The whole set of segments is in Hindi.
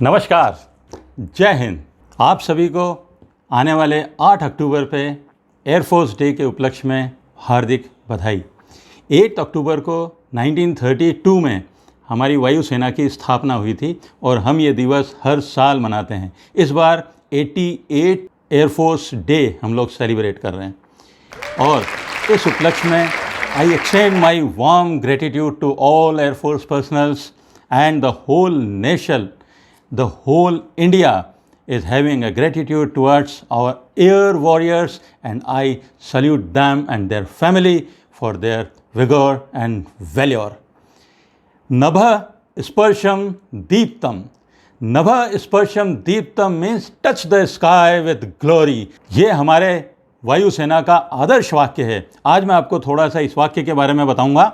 नमस्कार, जय हिंद। आप सभी को आने वाले 8 अक्टूबर पे एयरफोर्स डे के उपलक्ष्य में हार्दिक बधाई। 8 अक्टूबर को 1932 में हमारी वायुसेना की स्थापना हुई थी और हम ये दिवस हर साल मनाते हैं। इस बार 88 एयरफोर्स डे हम लोग सेलिब्रेट कर रहे हैं और इस उपलक्ष्य में I extend my warm gratitude to all air force personnels and the whole nation, the whole India is having a gratitude towards our air warriors, and I salute them and their family for their vigor and valor. Nabha Sparsham Deeptam. Nabha Sparsham Deeptam means touch the sky with glory. ये हमारे वायुसेना का आदर्श वाक्य है। आज मैं आपको थोड़ा सा इस वाक्य के बारे में बताऊंगा।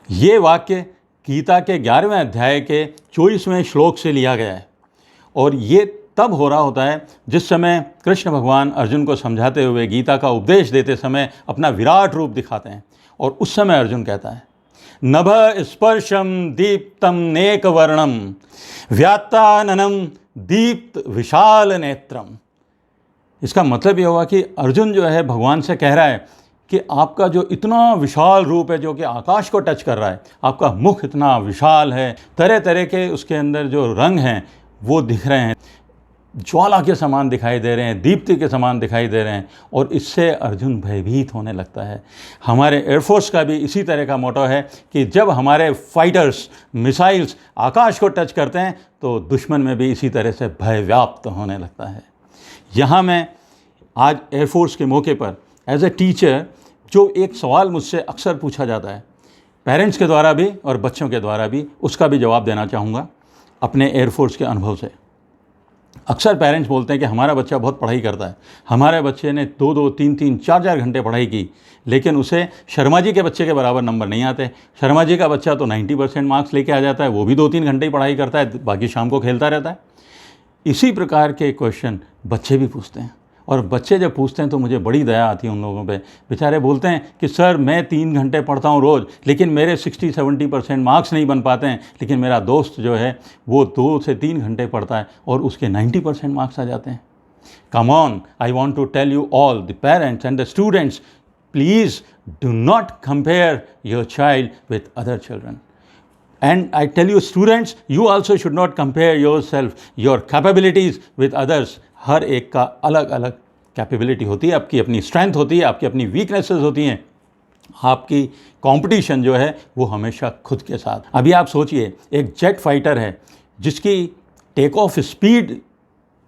ये वाक्य गीता के 11वें अध्याय के 24वें श्लोक से लिया गया है और ये तब हो रहा होता है जिस समय कृष्ण भगवान अर्जुन को समझाते हुए गीता का उपदेश देते समय अपना विराट रूप दिखाते हैं और उस समय अर्जुन कहता है, नभ स्पर्शम दीप्तम नेक वर्णम व्यात्ताननम दीप्त विशाल नेत्रम। इसका मतलब ये हुआ कि अर्जुन जो है भगवान से कह रहा है कि आपका जो इतना विशाल रूप है जो कि आकाश को टच कर रहा है, आपका मुख इतना विशाल है, तरह तरह के उसके अंदर जो रंग हैं वो दिख रहे हैं, ज्वाला के समान दिखाई दे रहे हैं, दीप्ति के समान दिखाई दे रहे हैं और इससे अर्जुन भयभीत होने लगता है। हमारे एयरफोर्स का भी इसी तरह का मोटो है कि जब हमारे फाइटर्स मिसाइल्स आकाश को टच करते हैं तो दुश्मन में भी इसी तरह से भय व्याप्त होने लगता है। यहाँ मैं आज एयरफोर्स के मौके पर एज ए टीचर जो एक सवाल मुझसे अक्सर पूछा जाता है, पेरेंट्स के द्वारा भी और बच्चों के द्वारा भी, उसका भी जवाब देना चाहूँगा अपने एयरफोर्स के अनुभव से। अक्सर पेरेंट्स बोलते हैं कि हमारा बच्चा बहुत पढ़ाई करता है, हमारे बच्चे ने 2-2, 3-3, 4-4 घंटे पढ़ाई की, लेकिन उसे शर्मा जी के बच्चे के बराबर नंबर नहीं आते। शर्मा जी का बच्चा तो 90% मार्क्स लेके आ जाता है, वो भी 2-3 घंटे ही पढ़ाई करता है, बाकी शाम को खेलता रहता है। इसी प्रकार के क्वेश्चन बच्चे भी पूछते हैं और बच्चे जब पूछते हैं तो मुझे बड़ी दया आती है उन लोगों पे। बेचारे बोलते हैं कि सर मैं 3 घंटे पढ़ता हूँ रोज़, लेकिन मेरे 60-70% मार्क्स नहीं बन पाते हैं, लेकिन मेरा दोस्त जो है वो 2 से 3 घंटे पढ़ता है और उसके 90% मार्क्स आ जाते हैं। Come on, I want to tell you all the parents and the students, please do not compare your child with other children. And I tell you students, you also should not compare yourself, your capabilities with others. हर एक का अलग अलग कैपेबिलिटी होती है, आपकी अपनी स्ट्रेंथ होती है, आपकी अपनी वीकनेसेस होती हैं। आपकी कंपटीशन जो है वो हमेशा खुद के साथ। अभी आप सोचिए, एक जेट फाइटर है जिसकी take off speed,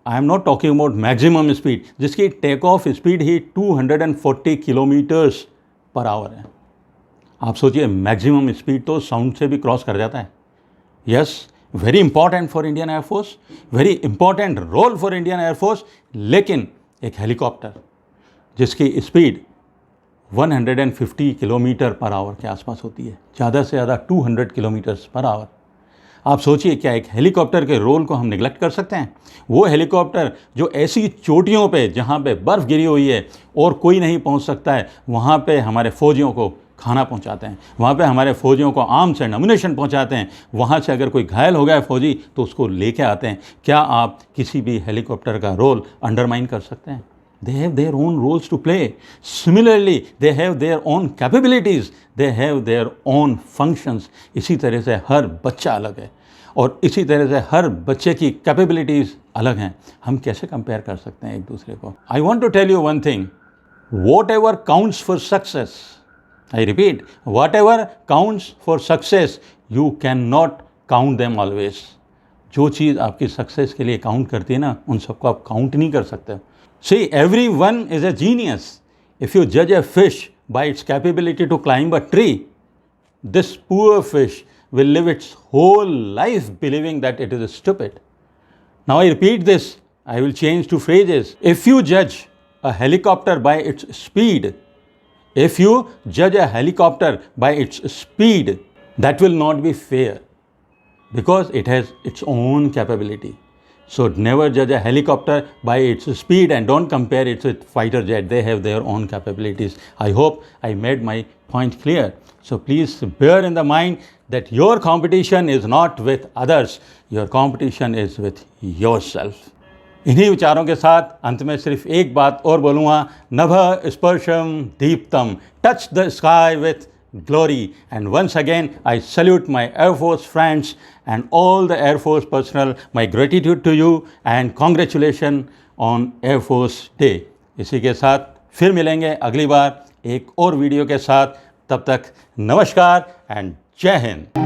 I am not talking about maximum speed, जिसकी टेक ऑफ स्पीड ही 240 किलोमीटर्स पर आवर है। आप सोचिए, मैक्सिमम स्पीड तो साउंड से भी क्रॉस कर जाता है। Yes, very important for Indian Air Force, very important role for Indian Air Force. लेकिन एक हेलीकॉप्टर जिसकी स्पीड 150 किलोमीटर पर आवर के आसपास होती है, ज़्यादा से ज़्यादा 200 किलोमीटर्स पर आवर। आप सोचिए, क्या एक हेलीकॉप्टर के रोल को हम निगलेक्ट कर सकते हैं? वो हेलीकॉप्टर जो ऐसी चोटियों पे जहाँ पे बर्फ़ गिरी हुई है और कोई नहीं पहुँच सकता है, वहाँ पे हमारे फ़ौजियों को खाना पहुंचाते हैं, वहाँ पे हमारे फ़ौजियों को आर्म्स एंड अम्यूनिशन पहुंचाते हैं, वहाँ से अगर कोई घायल हो गया है फ़ौजी तो उसको लेके आते हैं। क्या आप किसी भी हेलीकॉप्टर का रोल अंडरमाइन कर सकते हैं? They have their own roles to play. Similarly they have their own capabilities, they have their own functions. इसी तरह से हर बच्चा अलग है और इसी तरह से हर बच्चे की कैपेबिलिटीज़ अलग हैं। हम कैसे कंपेयर कर सकते हैं एक दूसरे को? I want to tell you one thing, whatever counts for success, I repeat, whatever counts for success, you cannot count them always. जो चीज़ आपकी सक्सेस के लिए काउंट करती है ना, उन सबको आप काउंट नहीं कर सकते। See, everyone is a genius. If you judge a fish by its capability to climb a tree, this poor fish will live its whole life believing that it is stupid. Now I repeat this, I will change two phrases. If you judge a helicopter by its speed, if you judge a helicopter by its speed, that will not be fair because it has its own capability. So never judge a helicopter by its speed and don't compare it with fighter jet. They have their own capabilities. I hope I made my point clear. So please bear in the mind that your competition is not with others, your competition is with yourself. इन्हीं विचारों के साथ अंत में सिर्फ एक बात और बोलूँगा, नभः स्पर्शम दीप्तम, touch the sky with glory. And once again, I salute my Air Force friends and all the Air Force personnel. My gratitude to you and congratulations on Air Force Day. इसी के साथ फिर मिलेंगे अगली बार एक और वीडियो के साथ. तब तक नमस्कार एंड जय हिंद.